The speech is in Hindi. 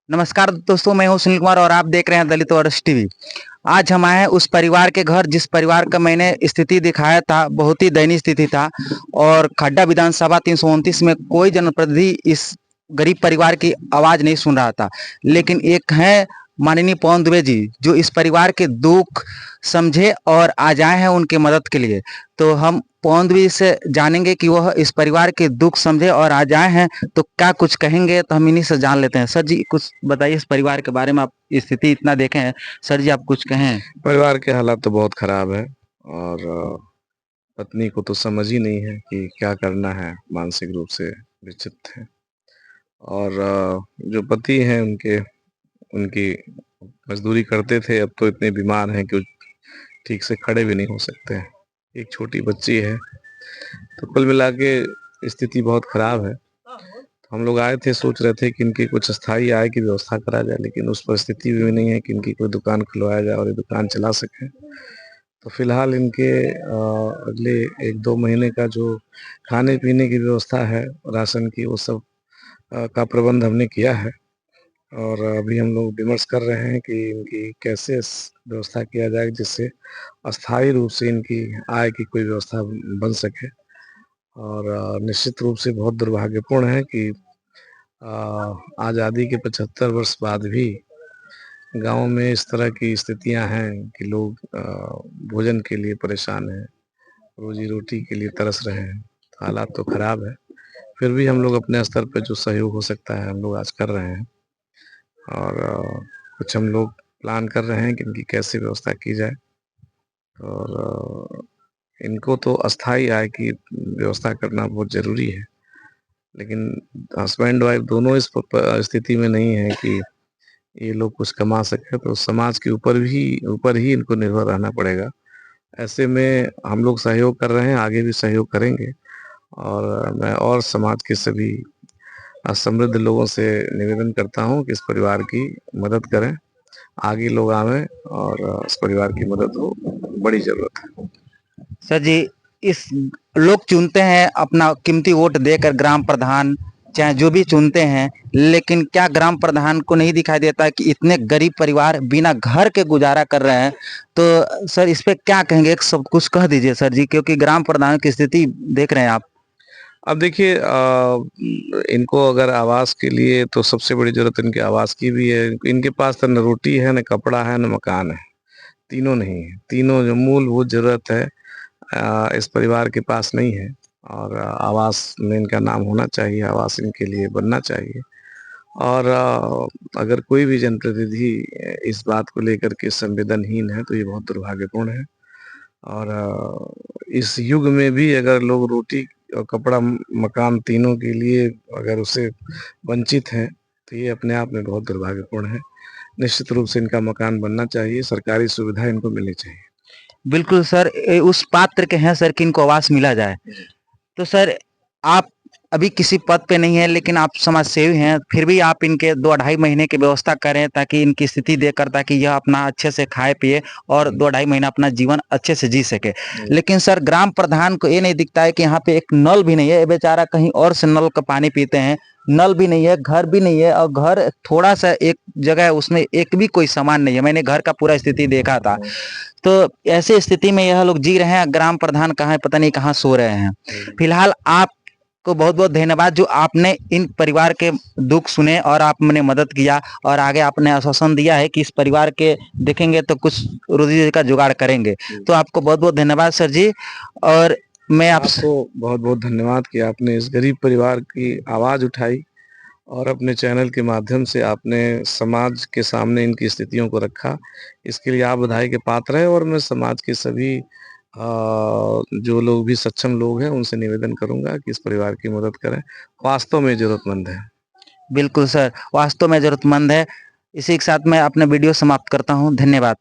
नमस्कार दोस्तों, मैं हूं सुनील कुमार और आप देख रहे हैं दलित वर्स टीवी। आज हम आए हैं उस परिवार के घर जिस परिवार का मैंने स्थिति दिखाया था। बहुत ही दयनीय स्थिति था और खड्डा विधानसभा 329 में कोई जनप्रतिनिधि इस गरीब परिवार की आवाज नहीं सुन रहा था। लेकिन एक है माननीय पवन दुबे जी, जो इस परिवार के दुख समझे और आज आए हैं उनके मदद के लिए। तो हम पवन दुबे से जानेंगे कि वह इस परिवार के दुख समझे और आज आए हैं तो क्या कुछ कहेंगे। तो हम इन्हीं से जान लेते हैं। सर जी, कुछ बताइए इस परिवार के बारे में। आप स्थिति इतना देखे हैं, सर जी आप कुछ कहें। परिवार के हालात तो बहुत खराब है और पत्नी को तो समझ ही नहीं है कि क्या करना है, मानसिक रूप से विचलित है। और जो पति हैं उनके उनकी मजदूरी करते थे, अब तो इतने बीमार हैं कि ठीक से खड़े भी नहीं हो सकते हैं। एक छोटी बच्ची है, तो कुल मिला के स्थिति बहुत खराब है। तो हम लोग आए थे, सोच रहे थे कि इनकी कुछ अस्थायी आय की व्यवस्था करा जाए, लेकिन उस परिस्थिति भी नहीं है कि इनकी कोई दुकान खुलवाया जाए और ये दुकान चला सकें। तो फिलहाल इनके अगले 1-2 महीने का जो खाने-पीने की व्यवस्था है, राशन की, वो सब का प्रबंध हमने किया है। और अभी हम लोग विमर्श कर रहे हैं कि इनकी कैसे व्यवस्था किया जाए जिससे अस्थायी रूप से इनकी आय की कोई व्यवस्था बन सके। और निश्चित रूप से बहुत दुर्भाग्यपूर्ण है कि आज़ादी के 75 वर्ष बाद भी गाँव में इस तरह की स्थितियां हैं कि लोग भोजन के लिए परेशान हैं, रोजी-रोटी के लिए तरस रहे हैं। हालात तो खराब है, फिर भी हम लोग अपने स्तर पे जो सहयोग हो सकता है हम लोग आज कर रहे हैं। और कुछ हम लोग प्लान कर रहे हैं कि इनकी कैसे व्यवस्था की जाए। और इनको तो अस्थायी आय की व्यवस्था करना बहुत ज़रूरी है, लेकिन हस्बैंड वाइफ दोनों इस स्थिति में नहीं है कि ये लोग कुछ कमा सकें, तो समाज के ऊपर ही इनको निर्भर रहना पड़ेगा। ऐसे में हम लोग सहयोग कर रहे हैं, आगे भी सहयोग करेंगे। और मैं और समाज के सभी समृद्ध लोगों से निवेदन करता हूँ कि इस परिवार की मदद करें, आगे लोग आवें और इस परिवार की मदद हो, बड़ी ज़रूरत है। सर जी, इस लोग चुनते हैं अपना कीमती वोट देकर ग्राम प्रधान, चाहे जो भी चुनते हैं, लेकिन क्या ग्राम प्रधान को नहीं दिखाई देता कि इतने गरीब परिवार बिना घर के गुजारा कर रहे हैं। तो सर इस पे क्या कहेंगे, एक सब कुछ कह दीजिए सर जी, क्योंकि ग्राम प्रधान की स्थिति देख रहे हैं आप। अब देखिए, इनको अगर आवास के लिए तो सबसे बड़ी ज़रूरत इनके आवास की भी है। इनके पास तो न रोटी है, न कपड़ा है, न मकान है, तीनों नहीं है। तीनों जो मूलभूत ज़रूरत है इस परिवार के पास नहीं है। और आवास में इनका नाम होना चाहिए, आवास इनके लिए बनना चाहिए। और अगर कोई भी जनप्रतिनिधि इस बात को लेकर के संवेदनहीन है, तो ये बहुत दुर्भाग्यपूर्ण है। और इस युग में भी अगर लोग रोटी और कपड़ा, मकान तीनों के लिए अगर उससे वंचित हैं, तो ये अपने आप में बहुत दुर्भाग्यपूर्ण है। निश्चित रूप से इनका मकान बनना चाहिए, सरकारी सुविधा इनको मिलनी चाहिए। बिल्कुल सर, उस पात्र के हैं सर कि इनको आवास मिला जाए। तो सर आप अभी किसी पद पे नहीं है, लेकिन आप समाज सेवी हैं, फिर भी आप इनके 2-2.5 महीने की व्यवस्था करें ताकि इनकी स्थिति देखकर, ताकि यह अपना अच्छे से खाए पिए और 2-2.5 महीना अपना जीवन अच्छे से जी सके। लेकिन सर ग्राम प्रधान को ये नहीं दिखता है कि यहाँ पे एक नल भी नहीं है। ये बेचारा कहीं और से नल का पानी पीते हैं, नल भी नहीं है, घर भी नहीं है, और घर थोड़ा सा एक जगह है, उसमें एक भी कोई सामान नहीं है। मैंने घर का पूरा स्थिति देखा था। तो ऐसी स्थिति में यह लोग जी रहे हैं, ग्राम प्रधान कहाँ है पता नहीं, कहाँ सो रहे हैं। फिलहाल आपको बहुत बहुत धन्यवाद जो आपने इन परिवार के दुख सुने और आपने मदद किया और आगे आपने आश्वासन दिया है कि इस परिवार के देखेंगे तो कुछ रोजी का जुगाड़ करेंगे। तो आपको बहुत बहुत धन्यवाद सर जी। और मैं आपसे आपको बहुत-बहुत धन्यवाद कि आपने इस गरीब परिवार की आवाज़ उठाई और अपने चैनल के माध्यम से आपने समाज के सामने इनकी स्थितियों को रखा। इसके लिए आप बधाई के पात्र हैं। और मैं समाज के सभी जो लोग भी सक्षम लोग हैं, उनसे निवेदन करूँगा कि इस परिवार की मदद करें। वास्तव में ज़रूरतमंद है। बिल्कुल सर, वास्तव में जरूरतमंद है। इसी के साथ मैं अपना वीडियो समाप्त करता हूँ। धन्यवाद।